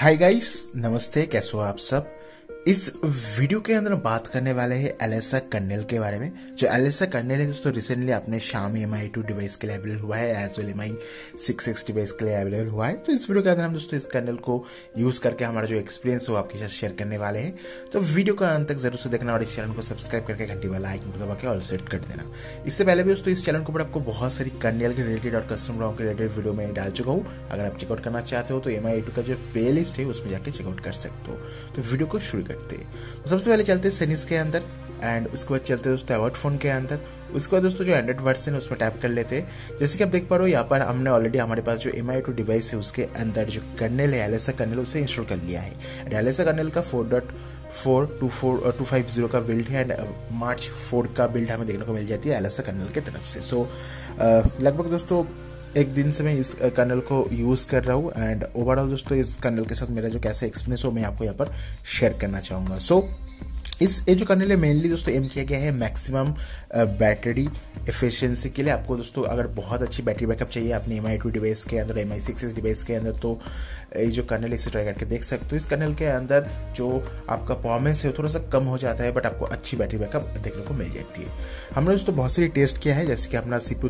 Hi guys, नमस्ते। कैसे हो आप सब। इस वीडियो के अंदर हम बात करने वाले हैं एलेसा कर्नेल के बारे में। जो एलेसा कर्नेल है दोस्तों, रिसेंटली अपने Xiaomi Mi2 डिवाइस के लिए अवेलेबल हुआ है, एज वेल Mi6X डिवाइस के लिए अवेलेबल हुआ है। तो इस वीडियो के अंदर हम दोस्तों इस कर्नेल को यूज करके हमारा जो एक्सपीरियंस है वो आपके साथ शेयर करने वाले हैं। तो वीडियो का अंत तक जरूर से देखना और इस चैनल को सब्सक्राइब करके घंटी वाला आइकन को दबा के ऑल सेट कर देना। इससे पहले भी दोस्तों इस चैनल के ऊपर आपको बहुत सारी कर्नेल के रिलेटेड और कस्टम ROM के रिलेटेड वीडियो में डाल चुका हूँ। अगर आप चेकआउट करना चाहते हो तो Mi2 का जो प्ले लिस्ट है उसमें जाके चेकआउट कर सकते हो। तो वीडियो को शुरू करते हैं। सबसे पहले चलते हैं सेटिंग्स के अंदर एंड उसके बाद चलते हैं दोस्तों अबाउट फोन के अंदर। उसके बाद दोस्तों जो एंड्रॉइड वर्जन है उसमें टैप कर लेते हैं। जैसे कि आप देख पा रहे हो यहाँ पर हमने ऑलरेडी हमारे पास जो Mi2 डिवाइस है उसके अंदर जो कर्नेल है एलेसा कर्नेल उसे इंस्टॉल कर लिया है। एलेसा कर्नेल का 4.4.250 का बिल्ड है एंड मार्च 4 का बिल्ड हमें देखने को मिल जाती है एलेसा कर्नेल की तरफ से। सो लगभग दोस्तों एक दिन से मैं इस कर्नेल को यूज़ कर रहा हूँ एंड ओवरऑल दोस्तों इस कर्नेल के साथ मेरा जो कैसा एक्सपीरियंस हो मैं आपको यहाँ पर शेयर करना चाहूँगा। सो ये जो कर्नेल है मेनली दोस्तों एम किया गया है मैक्सिमम बैटरी एफिशिएंसी के लिए। आपको दोस्तों अगर बहुत अच्छी बैटरी बैकअप चाहिए अपने Mi2 डिवाइस के अंदर, Mi6X डिवाइस के अंदर, तो ये जो कर्नेल है इसे ट्राई करके देख सकते हो। इस कर्नेल के अंदर जो आपका परफॉर्मेंस है वो थोड़ा सा कम हो जाता है बट आपको अच्छी बैटरी बैकअप देखने को मिल जाती है। हमने दोस्तों बहुत सारी टेस्ट किया है, जैसे कि अपना CPU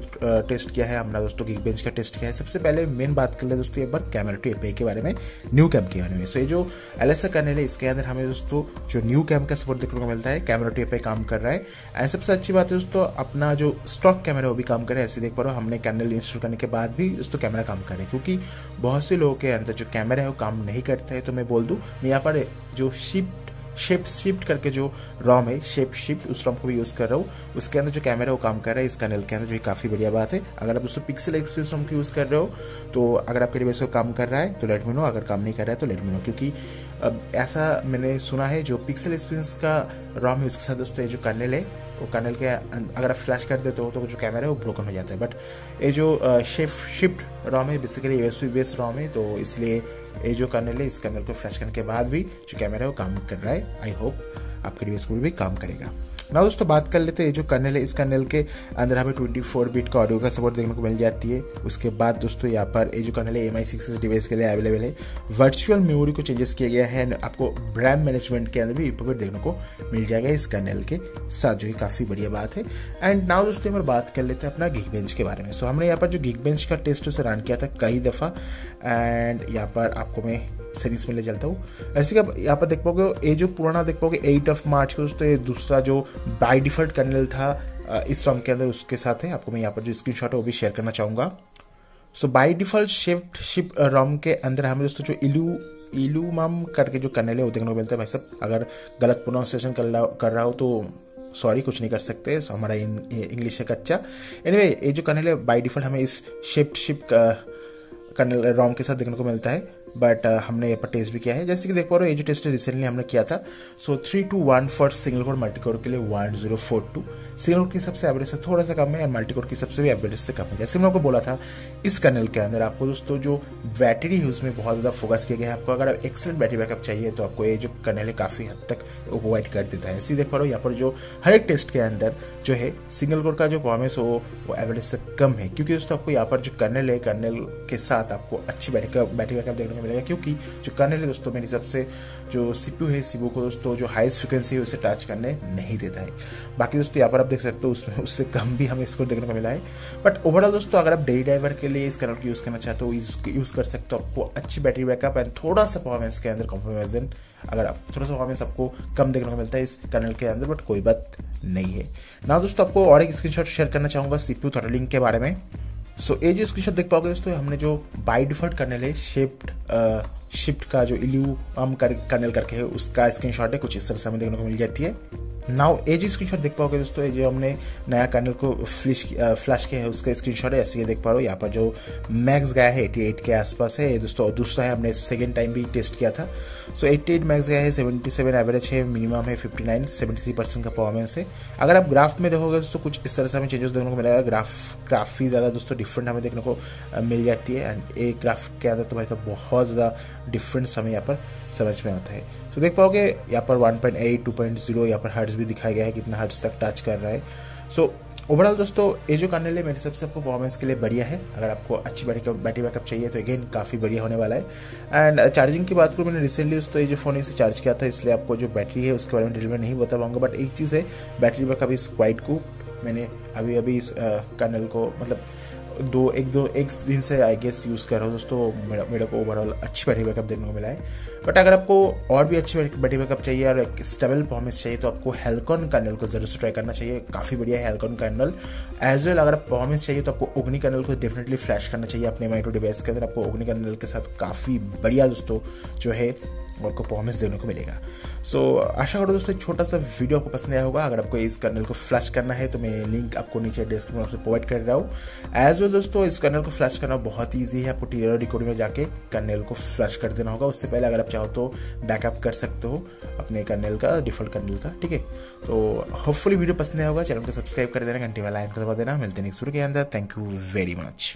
टेस्ट किया है, हमने दोस्तों Geekbench का टेस्ट किया है। सबसे पहले मेन बात कर ले दोस्तों एक बार कैमरा टू API के बारे में, न्यू कैम के बारे में। सो ये जो एलेसा कर्नेल है इसके अंदर हमें दोस्तों जो न्यू कैम का सपोर्ट देखने को मिलता है, कैमरा टू API काम कर रहा है एंड सबसे अच्छी बात है दोस्तों अपना जो स्टॉक कैमरा है वो भी काम कर रहा है। ऐसे देख पा रहे हो हमने कर्नेल इंस्टॉल करने के बाद भी दोस्तों कैमरा काम कर रहा है, क्योंकि बहुत से लोगों के अंदर जो कैमरा है वो काम नहीं करता है। तो मैं बोल दूं मैं यहाँ पर जो शिफ्ट करके जो ROM है शिफ्ट उस ROM को भी यूज़ कर रहा हूँ। उसके अंदर जो कैमरा है वो काम कर रहा है इस कर्नेल के अंदर, जो काफ़ी बढ़िया बात है। अगर आप उसको पिक्सल एक्सप्रेस ROM को यूज़ कर रहे हो तो अगर आपके डिवाइस को काम कर रहा है तो लेट मी नो, अगर काम नहीं कर रहा है तो लेट मी नो, क्योंकि अब ऐसा मैंने सुना है जो पिक्सल एक्सपीरियंस का ROM है उसके साथ दोस्तों ये जो कर्नेल है वो कर्नेल के अगर आप फ्लैश कर देते हो तो जो कैमरा है वो ब्रोकन हो जाता है। बट ये जो शिफ्ट ROM है बेसिकली USB बेस्ड ROM है, तो इसलिए ये जो कर्नेल है इस कर्नेल को फ्लैश करने के बाद भी जो कैमरा है वो काम कर रहा है। आई होप आपके डिवाइस को भी काम करेगा। ना दोस्तों बात कर लेते हैं ये जो कर्नेल है इस कर्नेल के अंदर हमें 24 बिट का ऑडियो का सपोर्ट देखने को मिल जाती है। उसके बाद दोस्तों यहाँ पर ये जो कर्नेल है Mi6X डिवाइस के लिए अवेलेबल है। वर्चुअल मेमोरी को चेंजेस किया गया है एंड आपको रैम मैनेजमेंट के अंदर भी इंप्रूवमेंट देखने को मिल जाएगा इस कर्नेल के साथ, जो काफ़ी बढ़िया बात है। एंड नाउ दोस्तों यहाँ पर बात कर लेते हैं अपना Geekbench के बारे में। सो हमने यहाँ पर जो Geekbench का टेस्ट उसे रन किया था कई दफ़ा एंड यहाँ पर आपको मैं सीरीज में ले चलता हूँ। ऐसे कि यहाँ पर देख पाओगे ये जो पुराना देख पाओगे 8 मार्च को दोस्तों ये दूसरा जो बाय डिफॉल्ट कर्नेल था इस ROM के अंदर उसके साथ है। आपको मैं यहाँ पर जो स्क्रीनशॉट है वो भी शेयर करना चाहूँगा। सो बाय डिफॉल्ट शिफ्ट ROM के अंदर हमें दोस्तों जो इलूमम करके जो कर्नेल है वो देखने को मिलता है। भाई साहब अगर गलत प्रोनाउंसिएशन कर रहा हो तो सॉरी, कुछ नहीं कर सकते, सो हमारा इंग्लिश है कच्चा। एनीवे ये जो कर्नेल है बाय डिफॉल्ट हमें इस शिफ्ट कर्नेल ROM के साथ देखने को मिलता है, बट हमने यहाँ पर टेस्ट भी किया है। जैसे कि देख पा रहे हो ये जो टेस्ट रिसेंटली हमने किया था। सो 3:1 for single core, multi core के लिए 1042। सिंगल कोर की सबसे एवरेज से थोड़ा सा कम है और मल्टी कोर की सबसे भी एवरेज से कम है। जैसे मैंने आपको बोला था इस कर्नेल के अंदर आपको दोस्तों जो बैटरी है उसमें बहुत ज़्यादा फोकस किया गया है। आपको अगर एक्सेलेंट बैटरी बैकअप चाहिए तो आपको ये जो कर्नेल है काफ़ी हद तक प्रोवाइड कर देता है। ऐसे देख पा रहे हो यहाँ पर जो हर एक टेस्ट के अंदर जो है सिंगल कोर का जो परफॉर्मेंस हो वो एवरेज से कम है, क्योंकि दोस्तों आपको यहाँ पर जो कर्नेल है कर्नेल के साथ आपको अच्छी बैटरी बैकअप देखने को मिलेगा, क्योंकि जो कर्नेल है दोस्तों मेरे हिसाब से जो CPU है CPU को दोस्तों जो हाईएस्ट फ्रिक्वेंसी है उसे टच करने नहीं देता है। बाकी दोस्तों यहाँ पर आप देख सकते हो उसमें उससे कम भी हमें इसको देखने को मिला है। बट ओवरऑल दोस्तों अगर आप डेली ड्राइवर के लिए इस कर्नेल को यूज़ करना चाहते हो यूज़ कर सकते हो। आपको अच्छी बैटरी बैकअप एंड थोड़ा सा परफॉर्मेंस के अंदर कॉम्प्रोमाइजन, अगर आप थोड़ा सा परफॉर्मेंस आपको कम देखने को मिलता है इस कर्नेल के अंदर, बट कोई बात नहीं है। ना दोस्तों आपको और एक स्क्रीनशॉट शेयर करना चाहूँगा CPU थ्रॉटलिंग के बारे में। सो ये जो स्क्रीनशॉट देख पाओगे दोस्तों हमने जो बाय डिफॉल्ट कर्नेल है शिफ्ट का जो इल्यूम कर्नेल करके है उसका स्क्रीनशॉट है, कुछ इस तरह से हमें देखने को मिल जाती है। नाउ ये जो स्क्रीनशॉट देख पाओगे दोस्तों जो हमने नया कर्नेल को फ्लैश किया है उसका स्क्रीनशॉट है। ऐसे ये देख पा रहे हो यहाँ पर जो मैक्स गया है 88 के आसपास है दोस्तों। दूसरा है हमने सेकेंड टाइम भी टेस्ट किया था। सो 88 मैक्स गया है, 77 एवरेज है, मिनिमम है 59, 73% का परफॉर्मेंस है। अगर आप ग्राफ में देखोगे दोस्तों कुछ इस तरह से हमें चेंजेस देखने को मिलेगा। ग्राफ काफ़ी ज़्यादा दोस्तों डिफरेंट हमें देखने को मिल जाती है एंड एक ग्राफ के अंदर तो भाई साहब बहुत ज़्यादा डिफरेंस हमें यहाँ पर समझ में आता है। तो देख पाओगे यहाँ पर 1.8 2.0 यहाँ पर हर्ट्ज भी दिखाया गया है, कितना हर्ट्ज तक टच कर रहा है। सो ओवरऑल दोस्तों ये जो कर्नल है मेरे हिसाब से आपको परफॉर्मेंस के लिए बढ़िया है। अगर आपको अच्छी बैटरी बैकअप चाहिए तो अगेन काफ़ी बढ़िया होने वाला है। एंड चार्जिंग की बात करूँ, मैंने रिसेंटली दोस्तों ये जो फ़ोन इसे चार्ज किया था, इसलिए आपको जो बैटरी है उसके बारे में डिटेल में नहीं बता पाऊंगा। बट एक चीज़ है, battery backup is quite good. मैंने अभी इस कर्नल को मतलब एक दिन से आई गेस यूज़ कर रहा हूँ दोस्तों। मेरे को ओवरऑल अच्छी बैटरी बैकअप देखने को मिला है। बट अगर आपको और भी अच्छी बैटरी बैकअप चाहिए और एक स्टेबल परफॉर्मेंस चाहिए तो आपको हेल्कॉन कर्नल को जरूर से ट्राई करना चाहिए। काफ़ी बढ़िया है हेल्कॉन कर्नल। एज वेल अगर आप परफॉर्मेंस चाहिए तो आपको ओग्नि कर्नल को डेफिनेटली फ्लैश करना चाहिए अपने M.I 2 डिवाइस के अंदर। आपको ओग्नि कर्नल के साथ काफ़ी बढ़िया दोस्तों जो है आपको परफॉर्मेंस देने को मिलेगा। सो आशा करो दोस्तों एक छोटा सा वीडियो आपको पसंद आया होगा। अगर आपको इस कर्नल को फ्लैश करना है तो मैं लिंक आपको नीचे डिस्क्रिप्शन में आपसे प्रोवाइड कर रहा हूँ। एज वेल दोस्तों इस कर्नल को फ्लैश करना बहुत ईजी है। आपको टीलर डिकोड में जाके कर्नल को फ्लैश कर देना होगा। उससे पहले अगर आप चाहो तो बैकअप कर सकते हो अपने कर्नल का, डिफॉल्ट कर्नल का, ठीक है। तो होपफुली वीडियो पसंद आया होगा। चैनल को सब्सक्राइब कर देना, घंटे वाला आइकन दबा देना। मिलते हैं नेक्स्ट वीडियो के अंदर। Thank you very much.